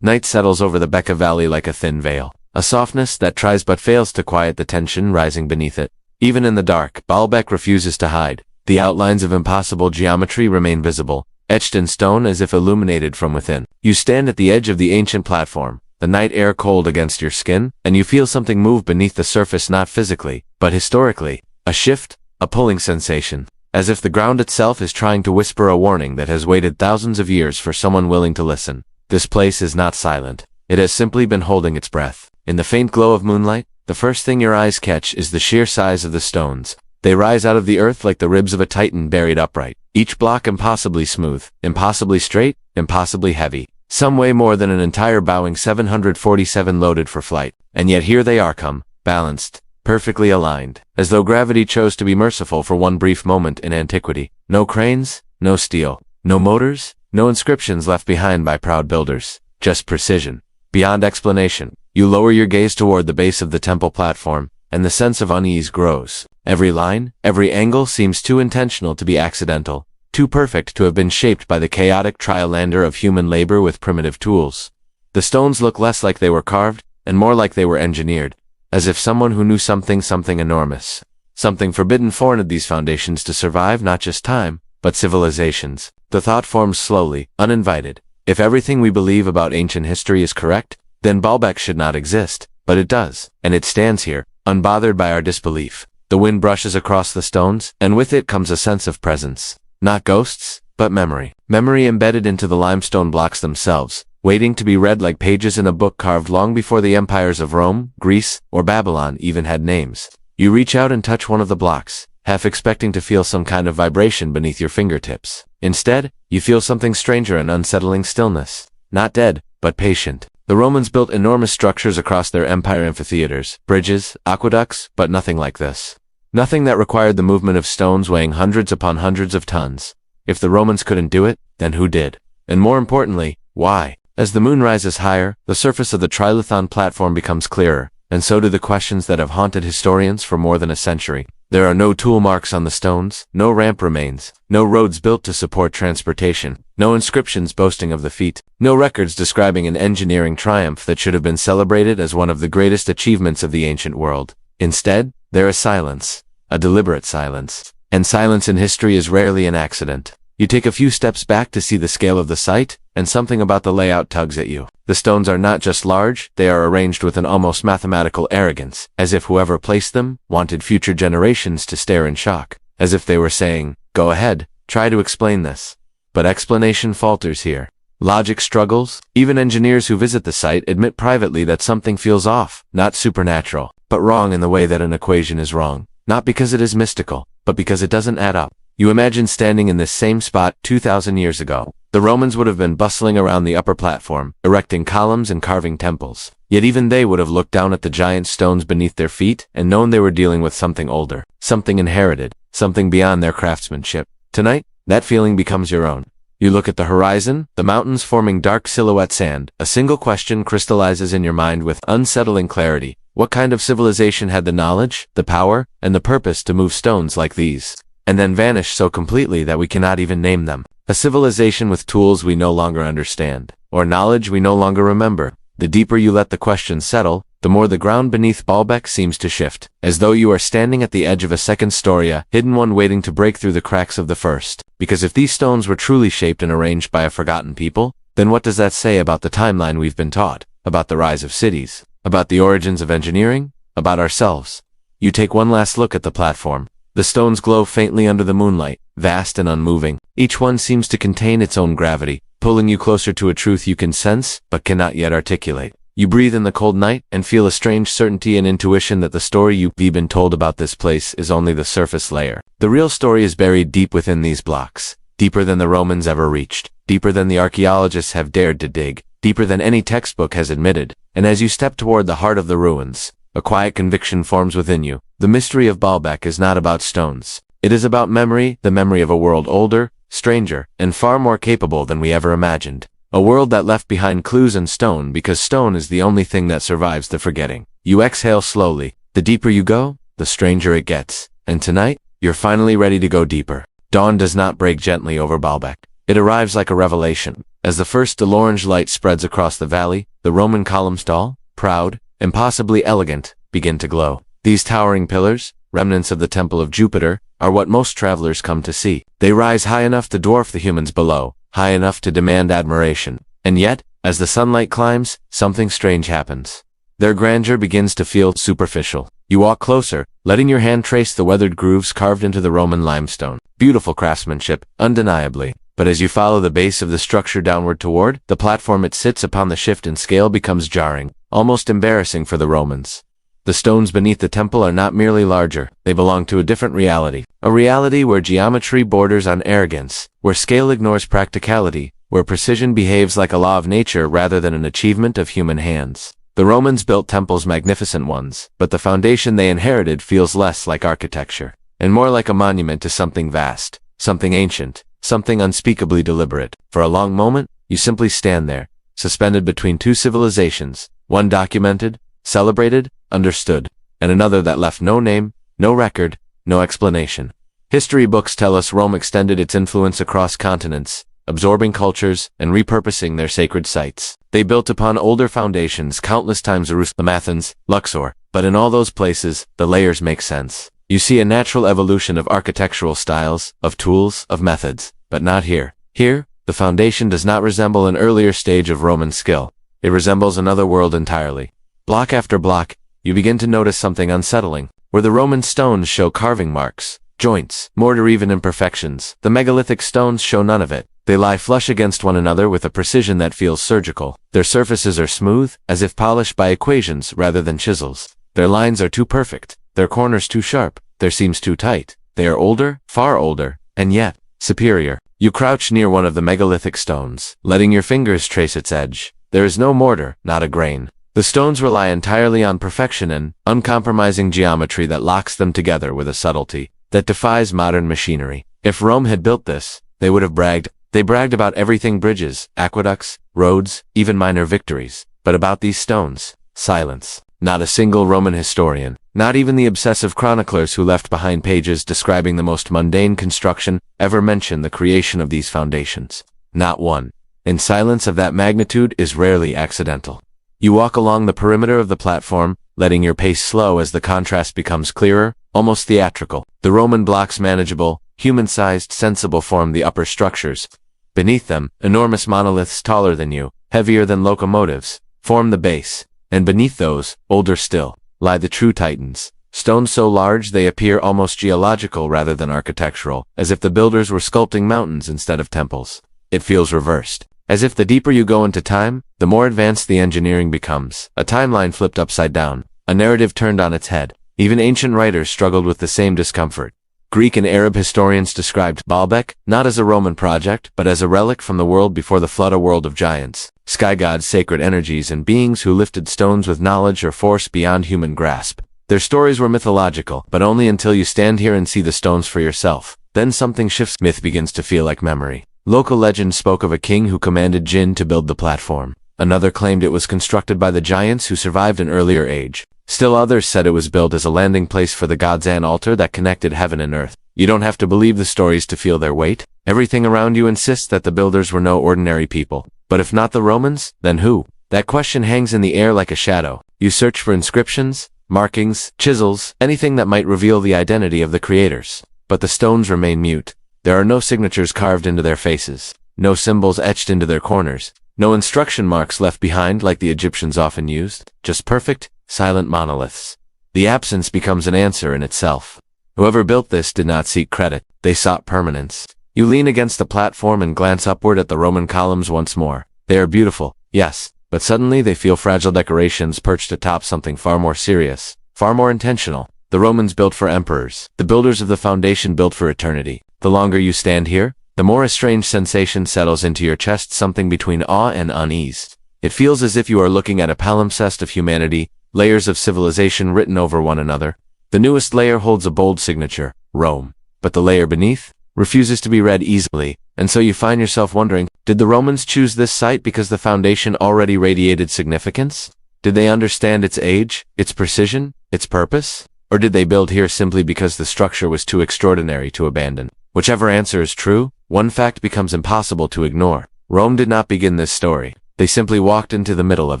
Night settles over the Beka Valley like a thin veil, a softness that tries but fails to quiet the tension rising beneath it. Even in the dark, Baalbek refuses to hide. The outlines of impossible geometry remain visible, etched in stone as if illuminated from within. You stand at the edge of the ancient platform, the night air cold against your skin, and you feel something move beneath the surface, not physically, but historically. A shift, a pulling sensation, as if the ground itself is trying to whisper a warning that has waited thousands of years for someone willing to listen. This place is not silent. It has simply been holding its breath. In the faint glow of moonlight, the first thing your eyes catch is the sheer size of the stones. They rise out of the earth like the ribs of a titan buried upright. Each block impossibly smooth, impossibly straight, impossibly heavy. Some weigh more than an entire Boeing 747 loaded for flight. And yet here they are come, balanced, perfectly aligned, as though gravity chose to be merciful for one brief moment in antiquity. No cranes, no steel, no motors, no inscriptions left behind by proud builders. Just precision. Beyond explanation. You lower your gaze toward the base of the temple platform, and the sense of unease grows. Every line, every angle seems too intentional to be accidental, too perfect to have been shaped by the chaotic trial-lander of human labor with primitive tools. The stones look less like they were carved, and more like they were engineered, as if someone who knew something enormous, something forbidden foreign these foundations to survive not just time, but civilizations. The thought forms slowly, uninvited. If everything we believe about ancient history is correct, then Baalbek should not exist, but it does, and it stands here, unbothered by our disbelief. The wind brushes across the stones, and with it comes a sense of presence. Not ghosts, but memory. Memory embedded into the limestone blocks themselves, waiting to be read like pages in a book carved long before the empires of Rome, Greece, or Babylon even had names. You reach out and touch one of the blocks, half expecting to feel some kind of vibration beneath your fingertips. Instead, you feel something stranger, an unsettling stillness. Not dead, but patient. The Romans built enormous structures across their empire, amphitheaters, bridges, aqueducts, but nothing like this. Nothing that required the movement of stones weighing hundreds upon hundreds of tons. If the Romans couldn't do it, then who did? And more importantly, why? As the moon rises higher, the surface of the Trilithon platform becomes clearer, and so do the questions that have haunted historians for more than a century. There are no tool marks on the stones, no ramp remains, no roads built to support transportation, no inscriptions boasting of the feat, no records describing an engineering triumph that should have been celebrated as one of the greatest achievements of the ancient world. Instead, there is silence, a deliberate silence. And silence in history is rarely an accident. You take a few steps back to see the scale of the site, and something about the layout tugs at you. The stones are not just large, they are arranged with an almost mathematical arrogance, as if whoever placed them wanted future generations to stare in shock, as if they were saying, "Go ahead, try to explain this." But explanation falters here. Logic struggles. Even engineers who visit the site admit privately that something feels off, not supernatural, but wrong in the way that an equation is wrong. Not because it is mystical, but because it doesn't add up. You imagine standing in this same spot 2,000 years ago. The Romans would have been bustling around the upper platform, erecting columns and carving temples. Yet even they would have looked down at the giant stones beneath their feet and known they were dealing with something older, something inherited, something beyond their craftsmanship. Tonight, that feeling becomes your own. You look at the horizon, the mountains forming dark silhouette sand. A single question crystallizes in your mind with unsettling clarity. What kind of civilization had the knowledge, the power, and the purpose to move stones like these, and then vanish so completely that we cannot even name them? A civilization with tools we no longer understand, or knowledge we no longer remember. The deeper you let the question settle, the more the ground beneath Baalbek seems to shift, as though you are standing at the edge of a second story, a hidden one waiting to break through the cracks of the first. Because if these stones were truly shaped and arranged by a forgotten people, then what does that say about the timeline we've been taught, about the rise of cities, about the origins of engineering, about ourselves? You take one last look at the platform. The stones glow faintly under the moonlight, vast and unmoving. Each one seems to contain its own gravity, pulling you closer to a truth you can sense, but cannot yet articulate. You breathe in the cold night and feel a strange certainty and intuition that the story you've been told about this place is only the surface layer. The real story is buried deep within these blocks, deeper than the Romans ever reached, deeper than the archaeologists have dared to dig, deeper than any textbook has admitted. And as you step toward the heart of the ruins, a quiet conviction forms within you. The mystery of Baalbek is not about stones. It is about memory, the memory of a world older, stranger, and far more capable than we ever imagined. A world that left behind clues and stone because stone is the only thing that survives the forgetting. You exhale slowly. The deeper you go, the stranger it gets. And tonight, you're finally ready to go deeper. Dawn does not break gently over Baalbek. It arrives like a revelation, As the first dull orange light spreads across the valley, the Roman columns, tall, proud, impossibly elegant, begin to glow. These towering pillars, remnants of the Temple of Jupiter, are what most travelers come to see. They rise high enough to dwarf the humans below, high enough to demand admiration. And yet, as the sunlight climbs, something strange happens. Their grandeur begins to feel superficial. You walk closer, letting your hand trace the weathered grooves carved into the Roman limestone. Beautiful craftsmanship, undeniably. But as you follow the base of the structure downward toward the platform it sits upon, the shift in scale becomes jarring, almost embarrassing for the Romans. The stones beneath the temple are not merely larger, they belong to a different reality. A reality where geometry borders on arrogance, where scale ignores practicality, where precision behaves like a law of nature rather than an achievement of human hands. The Romans built temples, magnificent ones, but the foundation they inherited feels less like architecture, and more like a monument to something vast, something ancient, something unspeakably deliberate. For a long moment, you simply stand there, suspended between two civilizations, one documented, celebrated, understood, and another that left no name, no record, no explanation. History books tell us Rome extended its influence across continents, absorbing cultures and repurposing their sacred sites. They built upon older foundations countless times, Jerusalem, Athens, Luxor, but in all those places, the layers make sense. You see a natural evolution of architectural styles, of tools, of methods, but not here. Here, the foundation does not resemble an earlier stage of Roman skill. It resembles another world entirely. Block after block, you begin to notice something unsettling. Where the Roman stones show carving marks, joints, mortar, even imperfections, the megalithic stones show none of it. They lie flush against one another with a precision that feels surgical. Their surfaces are smooth, as if polished by equations rather than chisels. Their lines are too perfect, their corners too sharp, their seams too tight. They are older, far older, and yet superior. You crouch near one of the megalithic stones, letting your fingers trace its edge. There is no mortar, not a grain. The stones rely entirely on perfection and uncompromising geometry that locks them together with a subtlety that defies modern machinery. If Rome had built this, they would have bragged. They bragged about everything: bridges, aqueducts, roads, even minor victories. But about these stones, silence. Not a single Roman historian, not even the obsessive chroniclers who left behind pages describing the most mundane construction, ever mention the creation of these foundations. Not one. And silence of that magnitude is rarely accidental. You walk along the perimeter of the platform, letting your pace slow as the contrast becomes clearer, almost theatrical. The Roman blocks, manageable, human-sized, sensible, form the upper structures. Beneath them, enormous monoliths taller than you, heavier than locomotives, form the base. And beneath those, older still, lie the true titans. Stones so large they appear almost geological rather than architectural, as if the builders were sculpting mountains instead of temples. It feels reversed. As if the deeper you go into time, the more advanced the engineering becomes. A timeline flipped upside down, a narrative turned on its head. Even ancient writers struggled with the same discomfort. Greek and Arab historians described Baalbek not as a Roman project, but as a relic from the world before the flood, a world of giants, sky gods, sacred energies, and beings who lifted stones with knowledge or force beyond human grasp. Their stories were mythological, but only until you stand here and see the stones for yourself. Then something shifts. Myth begins to feel like memory. Local legend spoke of a king who commanded jinn to build the platform. Another claimed it was constructed by the giants who survived an earlier age. Still others said it was built as a landing place for the gods, an altar that connected heaven and earth. You don't have to believe the stories to feel their weight. Everything around you insists that the builders were no ordinary people. But if not the Romans, then who? That question hangs in the air like a shadow. You search for inscriptions, markings, chisels, anything that might reveal the identity of the creators. But the stones remain mute. There are no signatures carved into their faces, no symbols etched into their corners, no instruction marks left behind like the Egyptians often used, just perfect, silent monoliths. The absence becomes an answer in itself. Whoever built this did not seek credit, they sought permanence. You lean against the platform and glance upward at the Roman columns once more. They are beautiful, yes, but suddenly they feel fragile, decorations perched atop something far more serious, far more intentional. The Romans built for emperors, the builders of the foundation built for eternity. The longer you stand here, the more a strange sensation settles into your chest, something between awe and unease. It feels as if you are looking at a palimpsest of humanity, layers of civilization written over one another. The newest layer holds a bold signature, Rome. But the layer beneath refuses to be read easily, and so you find yourself wondering, did the Romans choose this site because the foundation already radiated significance? Did they understand its age, its precision, its purpose? Or did they build here simply because the structure was too extraordinary to abandon? Whichever answer is true, one fact becomes impossible to ignore. Rome did not begin this story. They simply walked into the middle of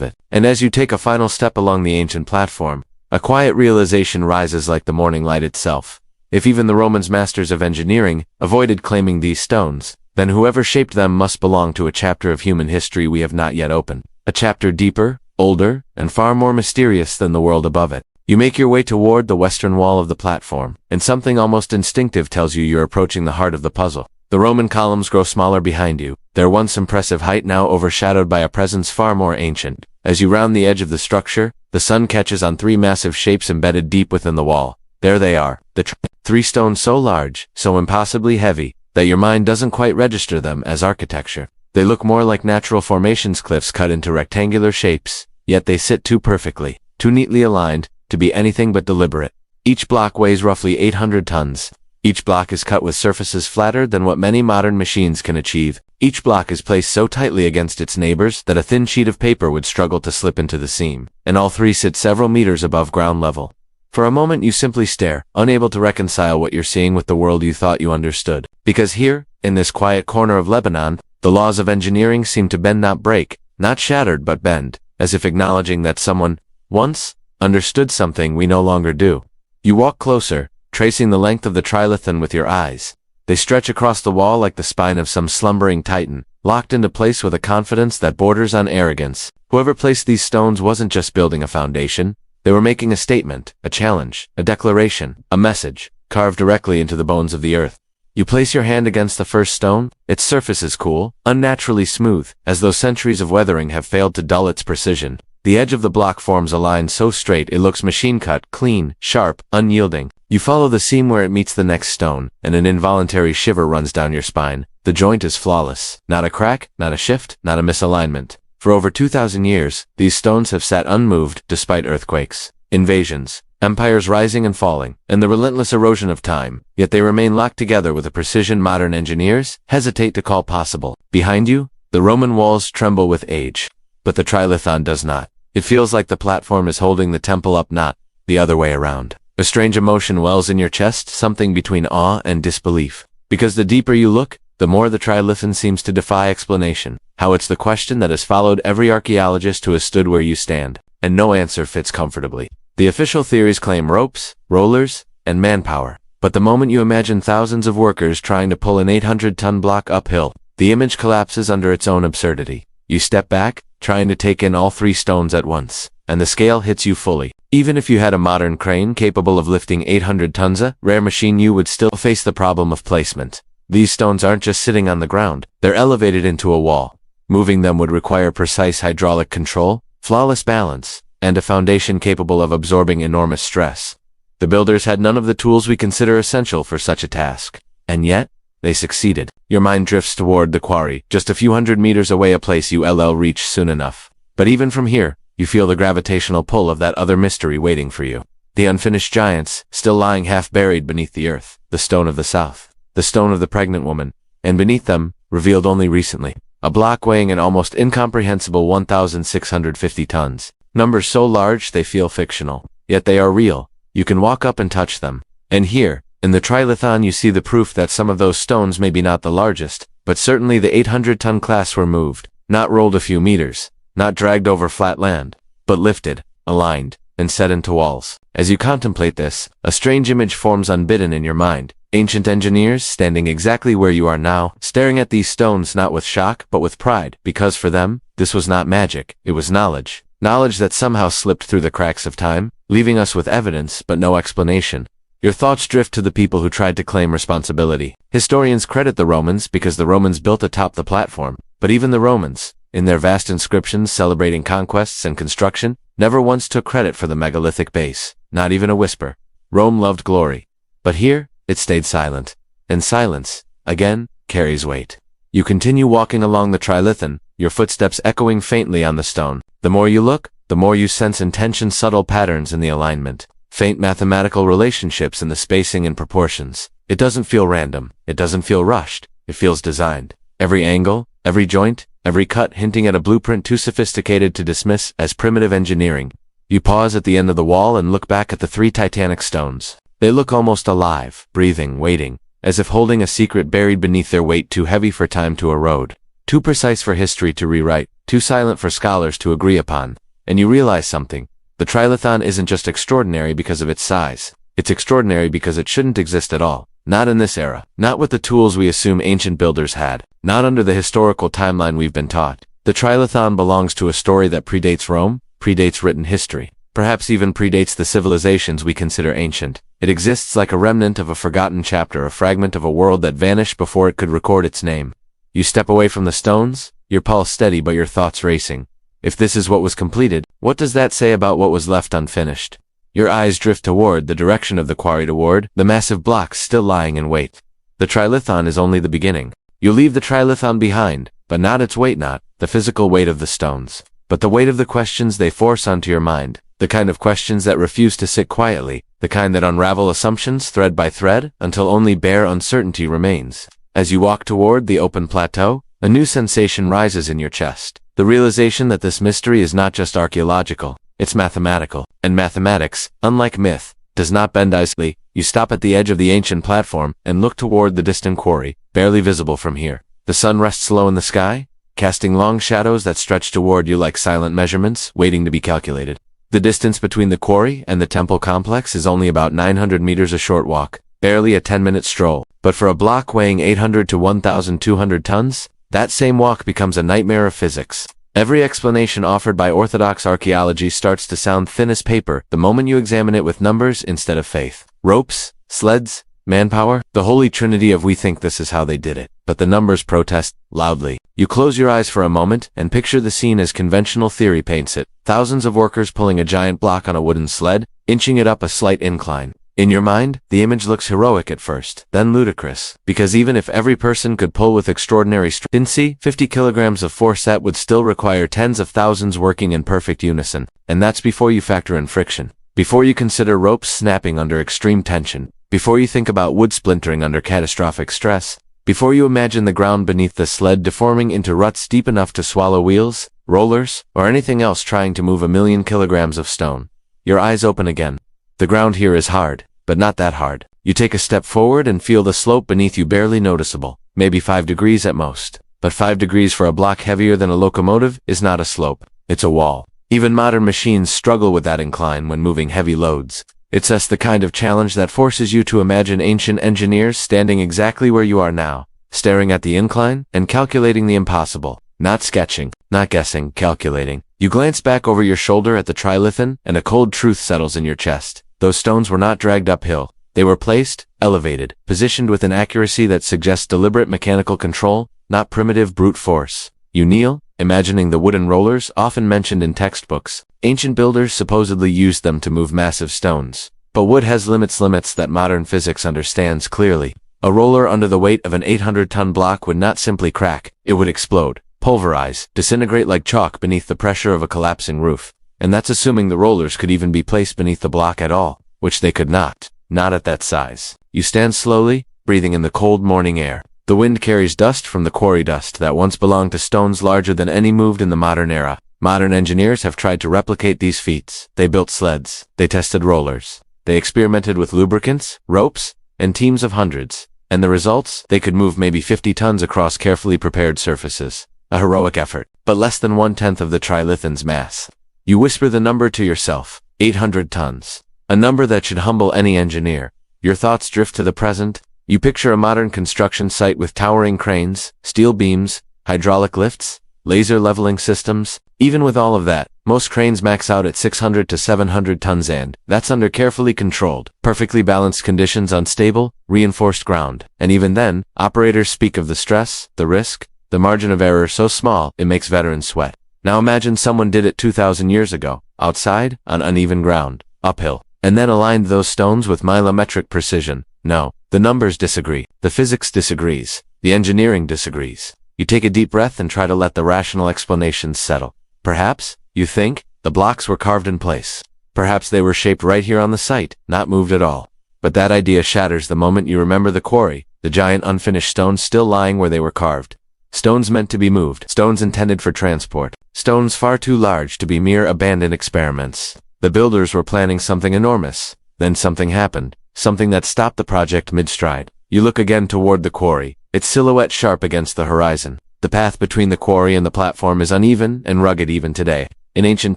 it. And as you take a final step along the ancient platform, a quiet realization rises like the morning light itself. If even the Romans, masters of engineering, avoided claiming these stones, then whoever shaped them must belong to a chapter of human history we have not yet opened. A chapter deeper, older, and far more mysterious than the world above it. You make your way toward the western wall of the platform, and something almost instinctive tells you you're approaching the heart of the puzzle. The Roman columns grow smaller behind you, their once impressive height now overshadowed by a presence far more ancient. As you round the edge of the structure, the sun catches on three massive shapes embedded deep within the wall. There they are, the three stones so large, so impossibly heavy, that your mind doesn't quite register them as architecture. They look more like natural formations, cliffs cut into rectangular shapes, yet they sit too perfectly, too neatly aligned, to be anything but deliberate. Each block weighs roughly 800 tons. Each block is cut with surfaces flatter than what many modern machines can achieve. Each block is placed so tightly against its neighbors that a thin sheet of paper would struggle to slip into the seam, and all three sit several meters above ground level. For a moment you simply stare, unable to reconcile what you're seeing with the world you thought you understood. Because here, in this quiet corner of Lebanon, the laws of engineering seem to bend, not break, not shattered but bend, as if acknowledging that someone, once, understood something we no longer do. You walk closer, tracing the length of the Trilithon with your eyes. They stretch across the wall like the spine of some slumbering titan, locked into place with a confidence that borders on arrogance. Whoever placed these stones wasn't just building a foundation, they were making a statement, a challenge, a declaration, a message, carved directly into the bones of the earth. You place your hand against the first stone, its surface is cool, unnaturally smooth, as though centuries of weathering have failed to dull its precision. The edge of the block forms a line so straight it looks machine-cut, clean, sharp, unyielding. You follow the seam where it meets the next stone, and an involuntary shiver runs down your spine. The joint is flawless. Not a crack, not a shift, not a misalignment. For over 2,000 years, these stones have sat unmoved despite earthquakes, invasions, empires rising and falling, and the relentless erosion of time, yet they remain locked together with a precision modern engineers hesitate to call possible. Behind you, the Roman walls tremble with age, but the Trilithon does not. It feels like the platform is holding the temple up, not the other way around. A strange emotion wells in your chest, something between awe and disbelief. Because the deeper you look, the more the Trilithon seems to defy explanation. How it's the question that has followed every archaeologist who has stood where you stand, and no answer fits comfortably. The official theories claim ropes, rollers, and manpower. But the moment you imagine thousands of workers trying to pull an 800-ton block uphill, the image collapses under its own absurdity. You step back, trying to take in all three stones at once, and the scale hits you fully. Even if you had a modern crane capable of lifting 800 tons, a rare machine, you would still face the problem of placement. These stones aren't just sitting on the ground, they're elevated into a wall. Moving them would require precise hydraulic control, flawless balance, and a foundation capable of absorbing enormous stress. The builders had none of the tools we consider essential for such a task. And yet, they succeeded. Your mind drifts toward the quarry, just a few hundred meters away, a place you'll reach soon enough. But even from here, you feel the gravitational pull of that other mystery waiting for you. The unfinished giants, still lying half buried beneath the earth, the stone of the south, the stone of the pregnant woman, and beneath them, revealed only recently, a block weighing an almost incomprehensible 1,650 tons. Numbers so large they feel fictional, yet they are real. You can walk up and touch them. And here, in the Trilithon, you see the proof that some of those stones may be not the largest, but certainly the 800-ton class were moved, not rolled a few meters, not dragged over flat land, but lifted, aligned, and set into walls. As you contemplate this, a strange image forms unbidden in your mind. Ancient engineers standing exactly where you are now, staring at these stones not with shock but with pride, because for them, this was not magic, it was knowledge. Knowledge that somehow slipped through the cracks of time, leaving us with evidence but no explanation. Your thoughts drift to the people who tried to claim responsibility. Historians credit the Romans because the Romans built atop the platform, but even the Romans, in their vast inscriptions celebrating conquests and construction, never once took credit for the megalithic base, not even a whisper. Rome loved glory. But here, it stayed silent. And silence, again, carries weight. You continue walking along the Trilithon, your footsteps echoing faintly on the stone. The more you look, the more you sense intention, subtle patterns in the alignment, faint mathematical relationships in the spacing and proportions. It doesn't feel random, it doesn't feel rushed, it feels designed. Every angle, every joint, every cut hinting at a blueprint too sophisticated to dismiss as primitive engineering. You pause at the end of the wall and look back at the three titanic stones. They look almost alive, breathing, waiting, as if holding a secret buried beneath their weight too heavy for time to erode. too precise for history to rewrite, too silent for scholars to agree upon. And you realize something. The Trilithon isn't just extraordinary because of its size. It's extraordinary because it shouldn't exist at all. Not in this era. Not with the tools we assume ancient builders had. Not under the historical timeline we've been taught. The Trilithon belongs to a story that predates Rome, predates written history, perhaps even predates the civilizations we consider ancient. It exists like a remnant of a forgotten chapter, a fragment of a world that vanished before it could record its name. You step away from the stones, your pulse steady but your thoughts racing. If this is what was completed, what does that say about what was left unfinished? Your eyes drift toward the direction of the quarry, toward the massive blocks still lying in wait. The Trilithon is only the beginning. You leave the Trilithon behind, but not its weight, not the physical weight of the stones, but the weight of the questions they force onto your mind, the kind of questions that refuse to sit quietly, the kind that unravel assumptions thread by thread until only bare uncertainty remains. As you walk toward the open plateau, a new sensation rises in your chest, the realization that this mystery is not just archaeological, it's mathematical, and mathematics, unlike myth, does not bend easily. You stop at the edge of the ancient platform and look toward the distant quarry, barely visible from here. The sun rests low in the sky, casting long shadows that stretch toward you like silent measurements, waiting to be calculated. The distance between the quarry and the temple complex is only about 900 meters, a short walk, barely a 10-minute stroll. But for a block weighing 800 to 1,200 tons, that same walk becomes a nightmare of physics. Every explanation offered by orthodox archaeology starts to sound thin as paper the moment you examine it with numbers instead of faith. Ropes, sleds, manpower, the holy trinity of we think this is how they did it. But the numbers protest loudly. You close your eyes for a moment and picture the scene as conventional theory paints it. Thousands of workers pulling a giant block on a wooden sled, inching it up a slight incline. In your mind, the image looks heroic at first, then ludicrous, because even if every person could pull with extraordinary strength, 50 kilograms of force, that would still require tens of thousands working in perfect unison. And that's before you factor in friction, before you consider ropes snapping under extreme tension, before you think about wood splintering under catastrophic stress, before you imagine the ground beneath the sled deforming into ruts deep enough to swallow wheels, rollers, or anything else trying to move 1,000,000 kilograms of stone. Your eyes open again. The ground here is hard, but not that hard. You take a step forward and feel the slope beneath you barely noticeable, maybe 5 degrees at most. But 5 degrees for a block heavier than a locomotive is not a slope, it's a wall. Even modern machines struggle with that incline when moving heavy loads. It's the kind of challenge that forces you to imagine ancient engineers standing exactly where you are now, staring at the incline and calculating the impossible. Not sketching, not guessing, calculating. You glance back over your shoulder at the Trilithon and a cold truth settles in your chest. Those stones were not dragged uphill. They were placed, elevated, positioned with an accuracy that suggests deliberate mechanical control, not primitive brute force. You kneel, imagining the wooden rollers often mentioned in textbooks. Ancient builders supposedly used them to move massive stones. But wood has limits that modern physics understands clearly. A roller under the weight of an 800-ton block would not simply crack, it would explode, pulverize, disintegrate like chalk beneath the pressure of a collapsing roof. And that's assuming the rollers could even be placed beneath the block at all, which they could not at that size. You stand slowly, breathing in the cold morning air. The wind carries dust from the quarry, dust that once belonged to stones larger than any moved in the modern era. Modern engineers have tried to replicate these feats. They built sleds, they tested rollers, they experimented with lubricants, ropes, and teams of hundreds. And the results? They could move maybe 50 tons across carefully prepared surfaces. A heroic effort, but less than 1/10 of the Trilithon's mass. You whisper the number to yourself, 800 tons. A number that should humble any engineer. Your thoughts drift to the present. You picture a modern construction site with towering cranes, steel beams, hydraulic lifts, laser leveling systems. Even with all of that, most cranes max out at 600 to 700 tons, and that's under carefully controlled, perfectly balanced conditions on stable, reinforced ground. And even then, operators speak of the stress, the risk, the margin of error so small it makes veterans sweat. Now imagine someone did it 2,000 years ago, outside, on uneven ground, uphill, and then aligned those stones with millimetric precision. No, the numbers disagree, the physics disagrees, the engineering disagrees. You take a deep breath and try to let the rational explanations settle. Perhaps, you think, the blocks were carved in place. Perhaps they were shaped right here on the site, not moved at all. But that idea shatters the moment you remember the quarry, the giant unfinished stones still lying where they were carved. Stones meant to be moved, stones intended for transport, stones far too large to be mere abandoned experiments. The builders were planning something enormous. Then something happened, something that stopped the project mid-stride. You look again toward the quarry, its silhouette sharp against the horizon. The path between the quarry and the platform is uneven and rugged even today. In ancient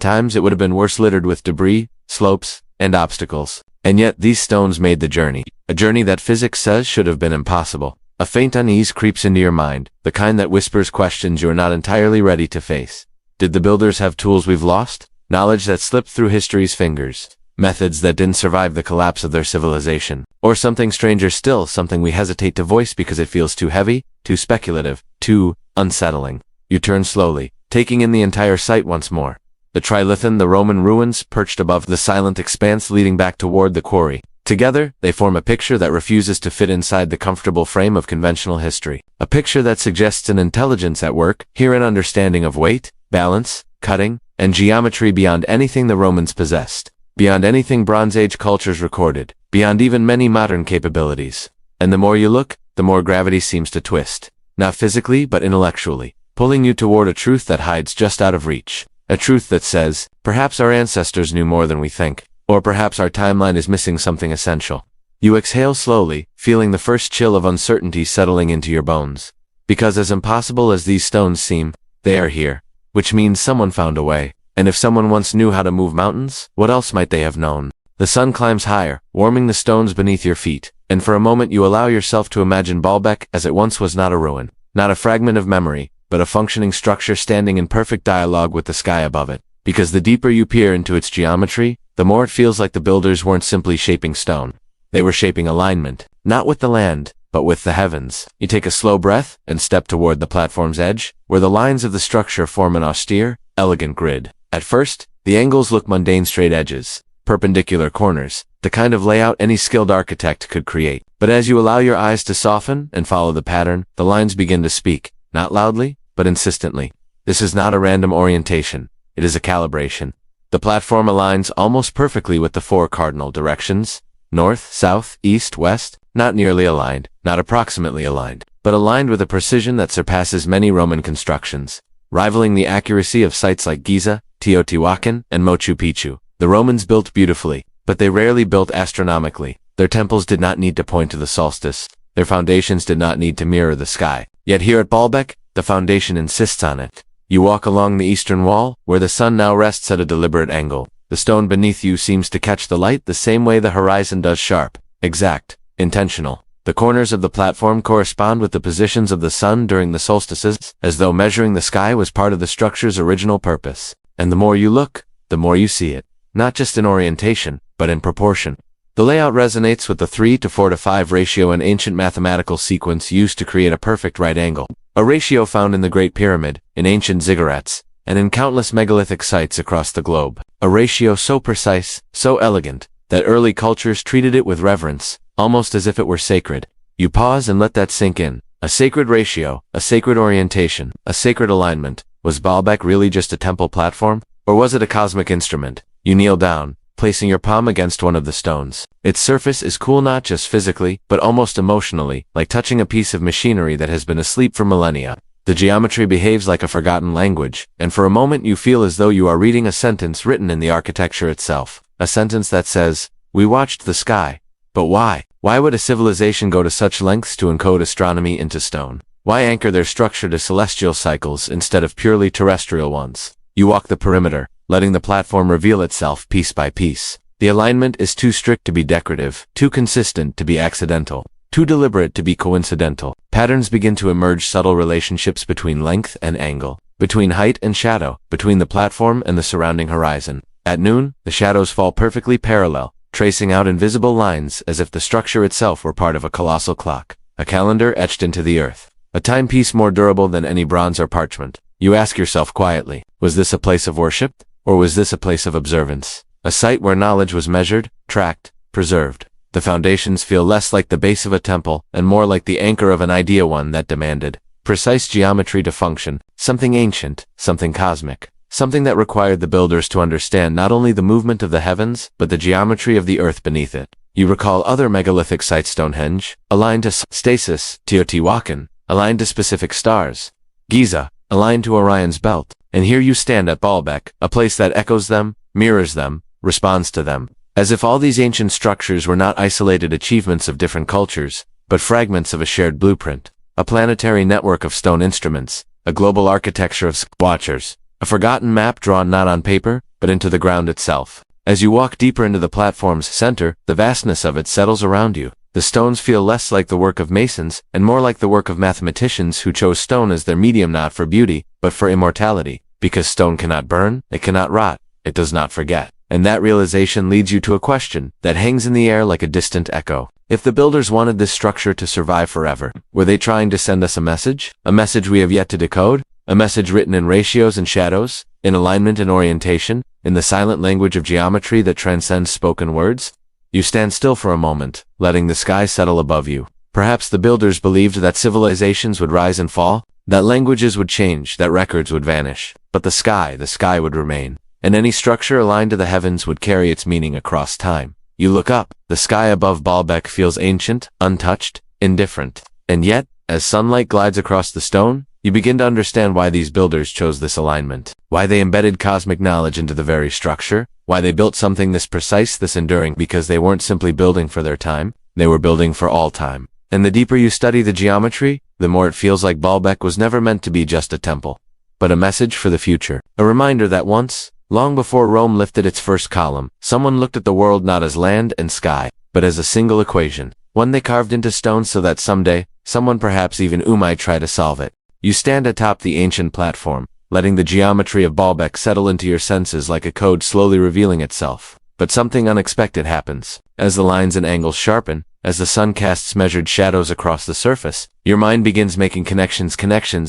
times, it would have been worse, littered with debris, slopes, and obstacles. And yet, these stones made the journey. A journey that physics says should have been impossible. A faint unease creeps into your mind, the kind that whispers questions you are not entirely ready to face. Did the builders have tools we've lost? Knowledge that slipped through history's fingers? Methods that didn't survive the collapse of their civilization? Or something stranger still, something we hesitate to voice because it feels too heavy, too speculative, too unsettling. You turn slowly, taking in the entire site once more. The Trilithon, the Roman ruins, perched above the silent expanse leading back toward the quarry. Together, they form a picture that refuses to fit inside the comfortable frame of conventional history. A picture that suggests an intelligence at work, here an understanding of weight, balance, cutting, and geometry beyond anything the Romans possessed, beyond anything Bronze Age cultures recorded, beyond even many modern capabilities. And the more you look, the more gravity seems to twist. Not physically, but intellectually, pulling you toward a truth that hides just out of reach. A truth that says, perhaps our ancestors knew more than we think, or perhaps our timeline is missing something essential. You exhale slowly, feeling the first chill of uncertainty settling into your bones. Because as impossible as these stones seem, they are here. Which means someone found a way. And if someone once knew how to move mountains, what else might they have known? The sun climbs higher, warming the stones beneath your feet, and for a moment you allow yourself to imagine Baalbek as it once was, not a ruin, not a fragment of memory, but a functioning structure standing in perfect dialogue with the sky above it. Because the deeper you peer into its geometry, the more it feels like the builders weren't simply shaping stone. They were shaping alignment, not with the land, but with the heavens. You take a slow breath and step toward the platform's edge, where the lines of the structure form an austere, elegant grid. At first, the angles look mundane: straight edges, perpendicular corners, the kind of layout any skilled architect could create. But as you allow your eyes to soften and follow the pattern, the lines begin to speak, not loudly, but insistently. This is not a random orientation. It is a calibration. The platform aligns almost perfectly with the four cardinal directions: north, south, east, west. Not nearly aligned, not approximately aligned, but aligned with a precision that surpasses many Roman constructions, rivaling the accuracy of sites like Giza, Teotihuacan, and Machu Picchu. The Romans built beautifully, but they rarely built astronomically. Their temples did not need to point to the solstice. Their foundations did not need to mirror the sky. Yet here at Baalbek, the foundation insists on it. You walk along the eastern wall, where the sun now rests at a deliberate angle. The stone beneath you seems to catch the light the same way the horizon does: sharp, exact, intentional. The corners of the platform correspond with the positions of the sun during the solstices, as though measuring the sky was part of the structure's original purpose. And the more you look, the more you see it. Not just in orientation, but in proportion. The layout resonates with the 3:4:5 ratio, an ancient mathematical sequence used to create a perfect right angle. A ratio found in the Great Pyramid, in ancient ziggurats, and in countless megalithic sites across the globe. A ratio so precise, so elegant, that early cultures treated it with reverence, almost as if it were sacred. You pause and let that sink in. A sacred ratio, a sacred orientation, a sacred alignment. Was Baalbek really just a temple platform? Or was it a cosmic instrument? You kneel down, placing your palm against one of the stones. Its surface is cool, not just physically, but almost emotionally, like touching a piece of machinery that has been asleep for millennia. The geometry behaves like a forgotten language, and for a moment you feel as though you are reading a sentence written in the architecture itself. A sentence that says, "We watched the sky." But why? Why would a civilization go to such lengths to encode astronomy into stone? Why anchor their structure to celestial cycles instead of purely terrestrial ones? You walk the perimeter, letting the platform reveal itself piece by piece. The alignment is too strict to be decorative, too consistent to be accidental, too deliberate to be coincidental. Patterns begin to emerge: subtle relationships between length and angle, between height and shadow, between the platform and the surrounding horizon. At noon, the shadows fall perfectly parallel, tracing out invisible lines as if the structure itself were part of a colossal clock, a calendar etched into the earth, a timepiece more durable than any bronze or parchment. You ask yourself quietly, was this a place of worship? Or was this a place of observance? A site where knowledge was measured, tracked, preserved. The foundations feel less like the base of a temple, and more like the anchor of an idea, one that demanded precise geometry to function, something ancient, something cosmic, something that required the builders to understand not only the movement of the heavens, but the geometry of the earth beneath it. You recall other megalithic sites: Stonehenge, aligned to stasis; Teotihuacan, aligned to specific stars; Giza, aligned to Orion's belt. And here you stand at Baalbek, a place that echoes them, mirrors them, responds to them. As if all these ancient structures were not isolated achievements of different cultures, but fragments of a shared blueprint. A planetary network of stone instruments, a global architecture of watchers, a forgotten map drawn not on paper, but into the ground itself. As you walk deeper into the platform's center, the vastness of it settles around you. The stones feel less like the work of masons, and more like the work of mathematicians who chose stone as their medium not for beauty, but for immortality. Because stone cannot burn, it cannot rot, it does not forget. And that realization leads you to a question that hangs in the air like a distant echo. If the builders wanted this structure to survive forever, were they trying to send us a message? A message we have yet to decode? A message written in ratios and shadows, in alignment and orientation, in the silent language of geometry that transcends spoken words? You stand still for a moment, letting the sky settle above you. Perhaps the builders believed that civilizations would rise and fall, that languages would change, that records would vanish. But the sky would remain. And any structure aligned to the heavens would carry its meaning across time. You look up, the sky above Baalbek feels ancient, untouched, indifferent. And yet, as sunlight glides across the stone, you begin to understand why these builders chose this alignment, why they embedded cosmic knowledge into the very structure, why they built something this precise, this enduring, because they weren't simply building for their time, they were building for all time. And the deeper you study the geometry, the more it feels like Baalbek was never meant to be just a temple, but a message for the future. A reminder that once, long before Rome lifted its first column, someone looked at the world not as land and sky, but as a single equation, one they carved into stone so that someday, someone perhaps even might try to solve it. You stand atop the ancient platform, letting the geometry of Baalbek settle into your senses like a code slowly revealing itself. But something unexpected happens. As the lines and angles sharpen, as the sun casts measured shadows across the surface, your mind begins making connections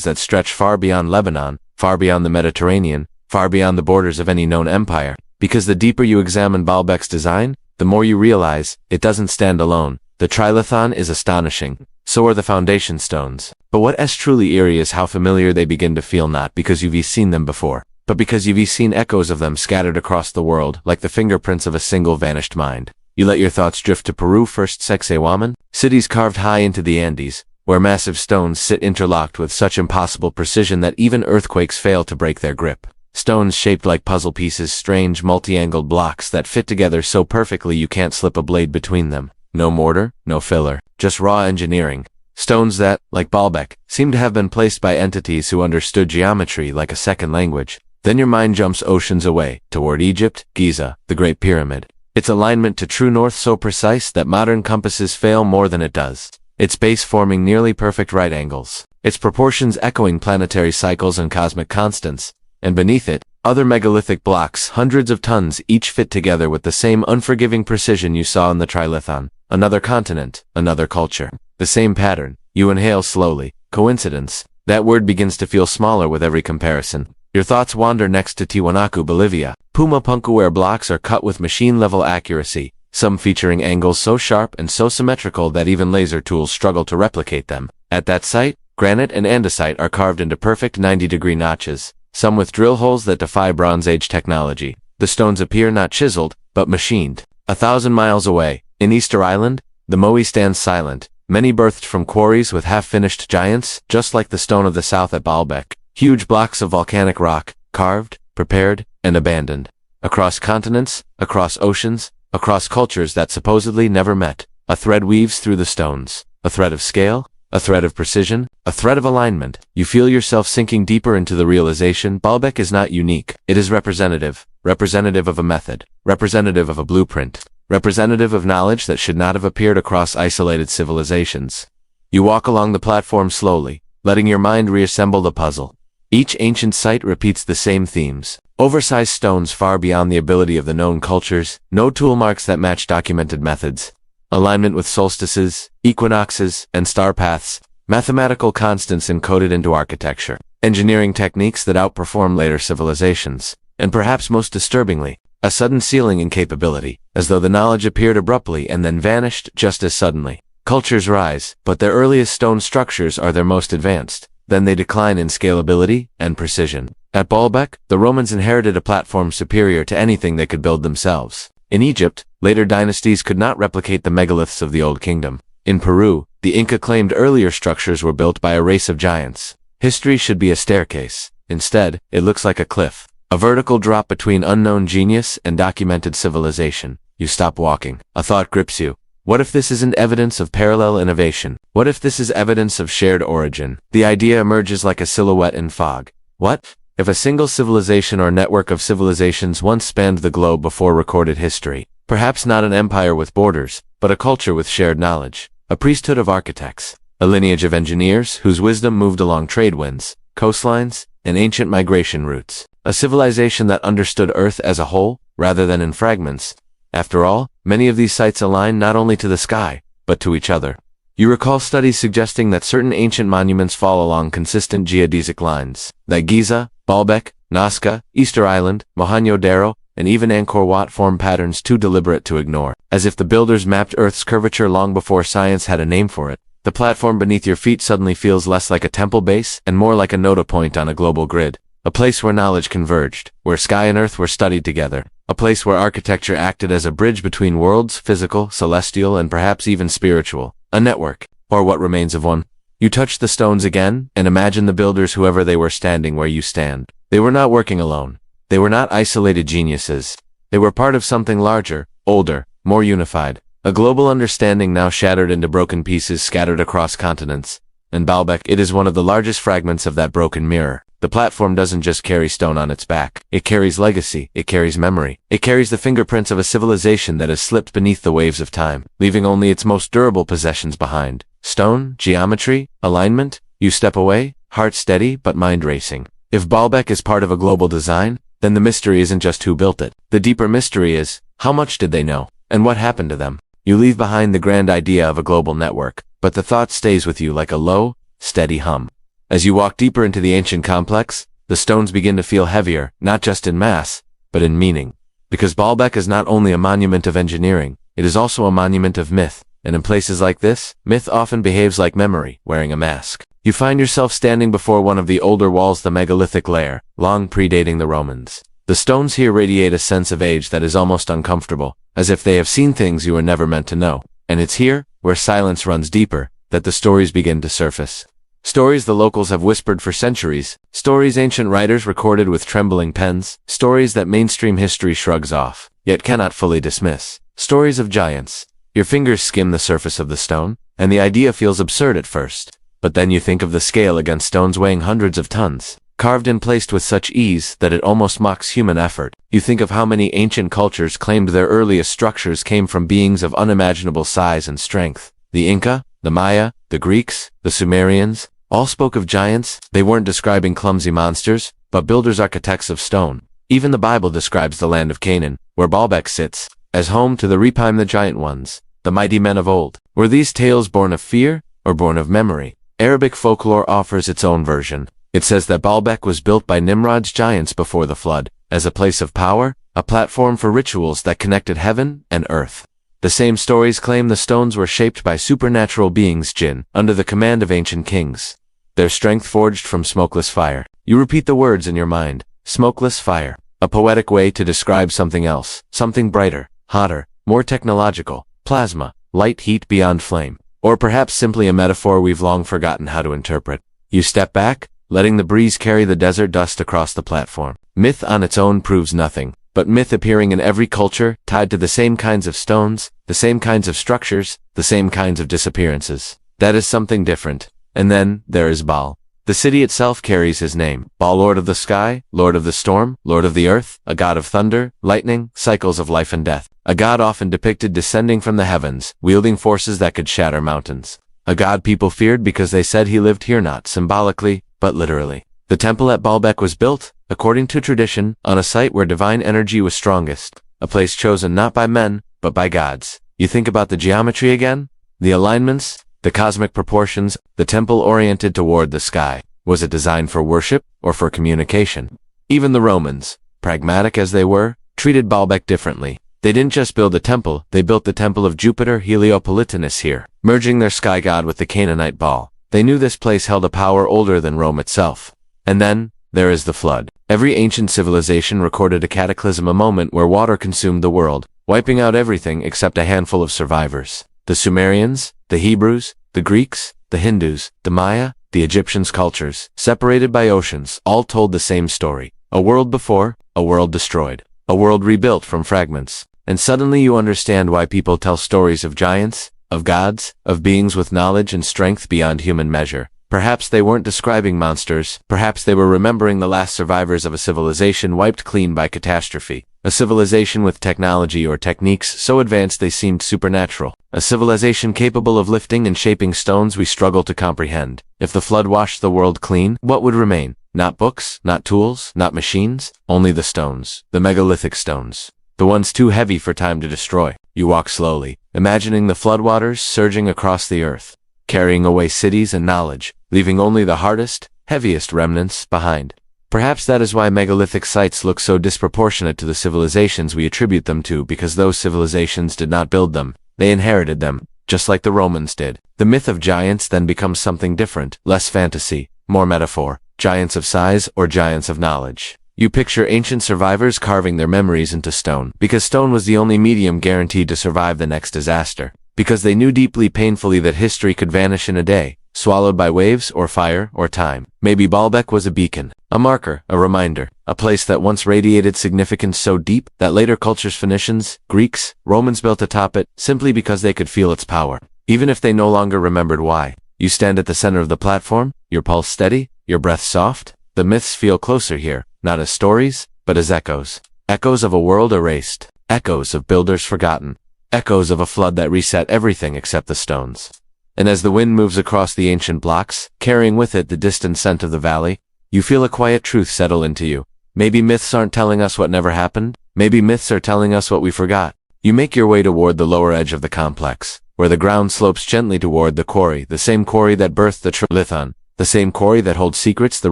that stretch far beyond Lebanon, far beyond the Mediterranean, far beyond the borders of any known empire. Because the deeper you examine Baalbek's design, the more you realize it doesn't stand alone. The Trilithon is astonishing. So are the foundation stones. But what is truly eerie is how familiar they begin to feel, not because you've seen them before, but because you've seen echoes of them scattered across the world like the fingerprints of a single vanished mind. You let your thoughts drift to Peru first. Sacsayhuaman, cities carved high into the Andes, where massive stones sit interlocked with such impossible precision that even earthquakes fail to break their grip. Stones shaped like puzzle pieces, strange multi-angled blocks that fit together so perfectly you can't slip a blade between them. No mortar, no filler, just raw engineering. Stones that, like Baalbek, seem to have been placed by entities who understood geometry like a second language. Then your mind jumps oceans away, toward Egypt, Giza, the Great Pyramid. Its alignment to true north so precise that modern compasses fail more than it does. Its base forming nearly perfect right angles. Its proportions echoing planetary cycles and cosmic constants. And beneath it, other megalithic blocks, hundreds of tons, each fit together with the same unforgiving precision you saw in the Trilithon. Another continent, another culture. The same pattern. You inhale slowly. Coincidence. That word begins to feel smaller with every comparison. Your thoughts wander next to Tiwanaku, Bolivia. Puma Punku, where blocks are cut with machine-level accuracy, some featuring angles so sharp and so symmetrical that even laser tools struggle to replicate them. At that site, granite and andesite are carved into perfect 90-degree notches, some with drill holes that defy Bronze Age technology. The stones appear not chiseled, but machined. 1,000 miles away, in Easter Island, the moai stands silent, many birthed from quarries with half-finished giants, just like the stone of the south at Baalbek. Huge blocks of volcanic rock, carved, prepared, and abandoned. Across continents, across oceans, across cultures that supposedly never met, a thread weaves through the stones. A thread of scale, a thread of precision, a thread of alignment. You feel yourself sinking deeper into the realization Baalbek is not unique. It is representative. Representative of a method. Representative of a blueprint. Representative of knowledge that should not have appeared across isolated civilizations. You walk along the platform slowly, letting your mind reassemble the puzzle. Each ancient site repeats the same themes. Oversized stones far beyond the ability of the known cultures, no tool marks that match documented methods. Alignment with solstices, equinoxes, and star paths, mathematical constants encoded into architecture, engineering techniques that outperform later civilizations, and perhaps most disturbingly, a sudden ceiling in capability, as though the knowledge appeared abruptly and then vanished just as suddenly. Cultures rise, but their earliest stone structures are their most advanced. Then they decline in scalability and precision. At Baalbek, the Romans inherited a platform superior to anything they could build themselves. In Egypt, later dynasties could not replicate the megaliths of the Old Kingdom. In Peru, the Inca claimed earlier structures were built by a race of giants. History should be a staircase. Instead, it looks like a cliff. A vertical drop between unknown genius and documented civilization. You stop walking. A thought grips you. What if this isn't evidence of parallel innovation? What if this is evidence of shared origin? The idea emerges like a silhouette in fog. What if a single civilization or network of civilizations once spanned the globe before recorded history? Perhaps not an empire with borders, but a culture with shared knowledge. A priesthood of architects. A lineage of engineers whose wisdom moved along trade winds, coastlines, and ancient migration routes. A civilization that understood Earth as a whole, rather than in fragments. After all, many of these sites align not only to the sky, but to each other. You recall studies suggesting that certain ancient monuments fall along consistent geodesic lines. That Giza, Baalbek, Nazca, Easter Island, Mohenjo-Daro, and even Angkor Wat form patterns too deliberate to ignore, as if the builders mapped Earth's curvature long before science had a name for it. The platform beneath your feet suddenly feels less like a temple base and more like a node point on a global grid. A place where knowledge converged, where sky and earth were studied together. A place where architecture acted as a bridge between worlds, physical, celestial, and perhaps even spiritual. A network, or what remains of one. You touch the stones again, and imagine the builders, whoever they were, standing where you stand. They were not working alone. They were not isolated geniuses. They were part of something larger, older, more unified. A global understanding now shattered into broken pieces scattered across continents. And Baalbek, it is one of the largest fragments of that broken mirror. The platform doesn't just carry stone on its back. It carries legacy. It carries memory. It carries the fingerprints of a civilization that has slipped beneath the waves of time, leaving only its most durable possessions behind. Stone, geometry, alignment. You step away, heart steady but mind racing. If Baalbek is part of a global design, then the mystery isn't just who built it. The deeper mystery is, how much did they know? And what happened to them? You leave behind the grand idea of a global network, but the thought stays with you like a low, steady hum. As you walk deeper into the ancient complex, the stones begin to feel heavier, not just in mass, but in meaning. Because Baalbek is not only a monument of engineering, it is also a monument of myth. And in places like this, myth often behaves like memory, wearing a mask. You find yourself standing before one of the older walls, the Megalithic layer, long predating the Romans. The stones here radiate a sense of age that is almost uncomfortable, as if they have seen things you were never meant to know. And it's here, where silence runs deeper, that the stories begin to surface. Stories the locals have whispered for centuries, stories ancient writers recorded with trembling pens, stories that mainstream history shrugs off, yet cannot fully dismiss. Stories of giants. Your fingers skim the surface of the stone, and the idea feels absurd at first. But then you think of the scale against stones weighing hundreds of tons, carved and placed with such ease that it almost mocks human effort. You think of how many ancient cultures claimed their earliest structures came from beings of unimaginable size and strength. The Inca, the Maya, the Greeks, the Sumerians, all spoke of giants. They weren't describing clumsy monsters, but builders, architects of stone. Even the Bible describes the land of Canaan, where Baalbek sits, as home to the Rephaim, the giant ones, the mighty men of old. Were these tales born of fear, or born of memory? Arabic folklore offers its own version. It says that Baalbek was built by Nimrod's giants before the flood, as a place of power, a platform for rituals that connected heaven and earth. The same stories claim the stones were shaped by supernatural beings, jinn, under the command of ancient kings. Their strength forged from smokeless fire. You repeat the words in your mind. Smokeless fire. A poetic way to describe something else. Something brighter, hotter, more technological. Plasma. Light, heat beyond flame. Or perhaps simply a metaphor we've long forgotten how to interpret. You step back, letting the breeze carry the desert dust across the platform. Myth on its own proves nothing, but myth appearing in every culture, tied to the same kinds of stones, the same kinds of structures, the same kinds of disappearances. That is something different. And then, there is Baal. The city itself carries his name. Baal, Lord of the sky, Lord of the storm, Lord of the earth, a god of thunder, lightning, cycles of life and death. A god often depicted descending from the heavens, wielding forces that could shatter mountains. A god people feared because they said he lived here not symbolically, but literally. The temple at Baalbek was built, according to tradition, on a site where divine energy was strongest. A place chosen not by men, but by gods. You think about the geometry again? The alignments? The cosmic proportions, the temple oriented toward the sky. Was it designed for worship or for communication? Even the Romans, pragmatic as they were, treated Baalbek differently. They didn't just build a temple, they built the temple of Jupiter Heliopolitanus here, merging their sky god with the Canaanite Baal. They knew this place held a power older than Rome itself. And then, there is the flood. Every ancient civilization recorded a cataclysm, a moment where water consumed the world, wiping out everything except a handful of survivors. The Sumerians, the Hebrews, the Greeks, the Hindus, the Maya, the Egyptians' cultures, separated by oceans, all told the same story. A world before, a world destroyed. A world rebuilt from fragments. and suddenly you understand why people tell stories of giants, of gods, of beings with knowledge and strength beyond human measure. Perhaps they weren't describing monsters, perhaps they were remembering the last survivors of a civilization wiped clean by catastrophe. A civilization with technology or techniques so advanced they seemed supernatural. A civilization capable of lifting and shaping stones we struggle to comprehend. If the flood washed the world clean, what would remain? Not books, not tools, not machines, only the stones, the megalithic stones. The ones too heavy for time to destroy. You walk slowly, imagining the floodwaters surging across the earth, carrying away cities and knowledge, leaving only the hardest, heaviest remnants behind. Perhaps that is why megalithic sites look so disproportionate to the civilizations we attribute them to, because those civilizations did not build them, they inherited them, just like the Romans did. The myth of giants then becomes something different, less fantasy, more metaphor, giants of size or giants of knowledge. You picture ancient survivors carving their memories into stone, because stone was the only medium guaranteed to survive the next disaster, because they knew deeply painfully that history could vanish in a day, swallowed by waves or fire or time. Maybe Baalbek was a beacon, a marker, a reminder, a place that once radiated significance so deep that later cultures, Phoenicians, Greeks, Romans built atop it simply because they could feel its power, even if they no longer remembered why. You stand at the center of the platform, your pulse steady, your breath soft. The myths feel closer here, not as stories, but as echoes. Echoes of a world erased, echoes of builders forgotten, echoes of a flood that reset everything except the stones. And as the wind moves across the ancient blocks, carrying with it the distant scent of the valley, you feel a quiet truth settle into you. Maybe myths aren't telling us what never happened. Maybe myths are telling us what we forgot. You make your way toward the lower edge of the complex, where the ground slopes gently toward the quarry, the same quarry that birthed the Trilithon, the same quarry that holds secrets the